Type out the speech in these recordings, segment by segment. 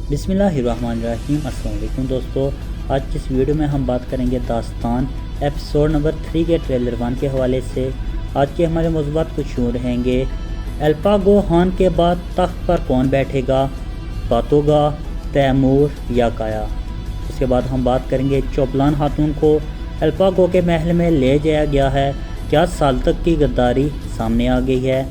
बिस्मिल्लाहिर्रहमानिर्रहीम। अस्सलाम वालेकुम दोस्तों, आज की इस वीडियो में हम बात करेंगे दास्तान एपिसोड नंबर 3 के ट्रेलर 1 के हवाले से। आज के हमारे मौज़ूआत कुछ यूँ रहेंगे। एल्पागो हान के बाद तख्त पर कौन बैठेगा, बातोगा, तैमूर या काया। उसके बाद हम बात करेंगे चौपलान खातून को एल्पागो के महल में ले जाया गया है, क्या साल्तक की गद्दारी सामने आ गई है,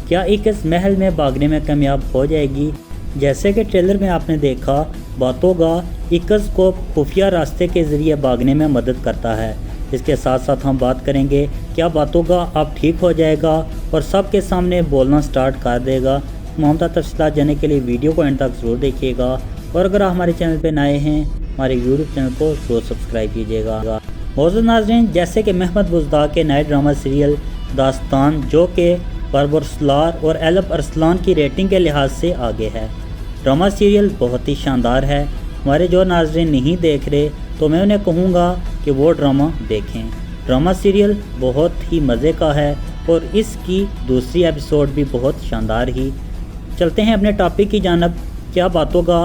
क्या इक्स महल में भागने में कामयाब हो जाएगी। जैसे कि ट्रेलर में आपने देखा, बातोगा इक्स को खुफिया रास्ते के ज़रिए भागने में मदद करता है। इसके साथ साथ हम बात करेंगे क्या बातोगा अब ठीक हो जाएगा और सबके सामने बोलना स्टार्ट कर देगा। मामला तफसीलात जानने के लिए वीडियो को एंड तक ज़रूर देखिएगा, और अगर आप हमारे चैनल पर नए हैं, हमारे यूट्यूब चैनल को ज़रूर सब्सक्राइब कीजिएगा। मौजूद नाज़रीन, जैसे कि महमद बुज़दाग के नए ड्रामा सीरियल दास्तान, जो कि परवरसलार और एलब अरसलान की रेटिंग के लिहाज से आगे है। ड्रामा सीरियल बहुत ही शानदार है। हमारे जो नाज़रीन नहीं देख रहे तो मैं उन्हें कहूँगा कि वो ड्रामा देखें। ड्रामा सीरियल बहुत ही मज़े का है और इसकी दूसरी एपिसोड भी बहुत शानदार ही। चलते हैं अपने टॉपिक की जानब। क्या बातोगा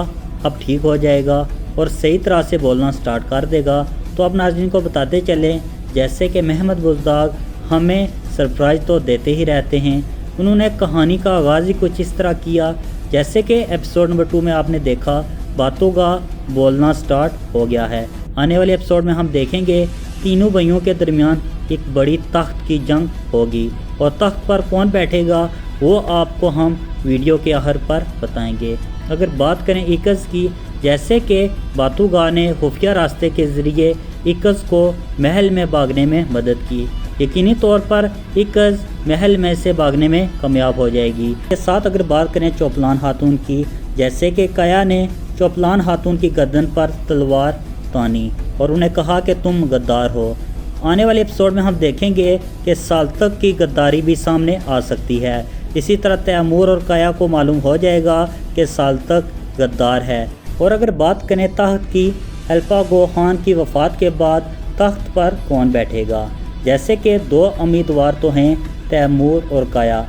अब ठीक हो जाएगा और सही तरह से बोलना स्टार्ट कर देगा। तो अब नाज़रीन को बताते चलें, जैसे कि महमद बुज़दाग हमें सरप्राइज़ तो देते ही रहते हैं। उन्होंने कहानी का आगाज़ ही कुछ इस तरह किया, जैसे कि एपिसोड नंबर 2 में आपने देखा, बातोगा बोलना स्टार्ट हो गया है। आने वाले एपिसोड में हम देखेंगे तीनों भाइयों के दरमियान एक बड़ी तख्त की जंग होगी, और तख्त पर कौन बैठेगा वो आपको हम वीडियो के आखिर पर बताएंगे। अगर बात करें इक्स की, जैसे कि बातोगा ने खुफिया रास्ते के ज़रिए इक्स को महल में भागने में मदद की, यकीनी तौर पर इक्स महल में से भागने में कामयाब हो जाएगी। इसके साथ अगर बात करें चौपलान खातून की, जैसे कि काया ने चौपलान खातून की गर्दन पर तलवार तानी और उन्हें कहा कि तुम गद्दार हो। आने वाले एपिसोड में हम देखेंगे कि साल्तक की गद्दारी भी सामने आ सकती है। इसी तरह तैमूर और काया को मालूम हो जाएगा कि साल्तक गद्दार है। और अगर बात करें तख्त की, एल्पागो खान की वफ़ात के बाद तख्त पर कौन बैठेगा। जैसे कि दो उम्मीदवार तो हैं, तैमूर और काया,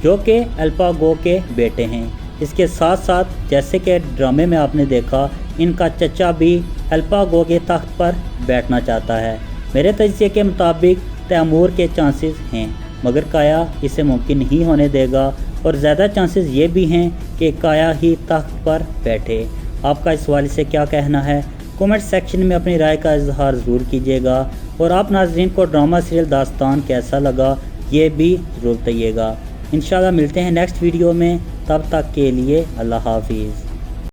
जो कि एल्पागो के बेटे हैं। इसके साथ साथ जैसे कि ड्रामे में आपने देखा, इनका चचा भी एल्पागो के तख्त पर बैठना चाहता है। मेरे तजज़िये के मुताबिक तैमूर के चांसेस हैं, मगर काया इसे मुमकिन नहीं होने देगा, और ज़्यादा चांसेस ये भी हैं कि काया ही तख्त पर बैठे। आपका इस हवाले से क्या कहना है, कमेंट सेक्शन में अपनी राय का इजहार ज़रूर कीजिएगा, और आप नाज़रीन को ड्रामा सीरियल दास्तान कैसा लगा ये भी ज़रूर बताइएगा। इंशाल्लाह मिलते हैं नेक्स्ट वीडियो में, तब तक के लिए अल्लाह हाफिज़।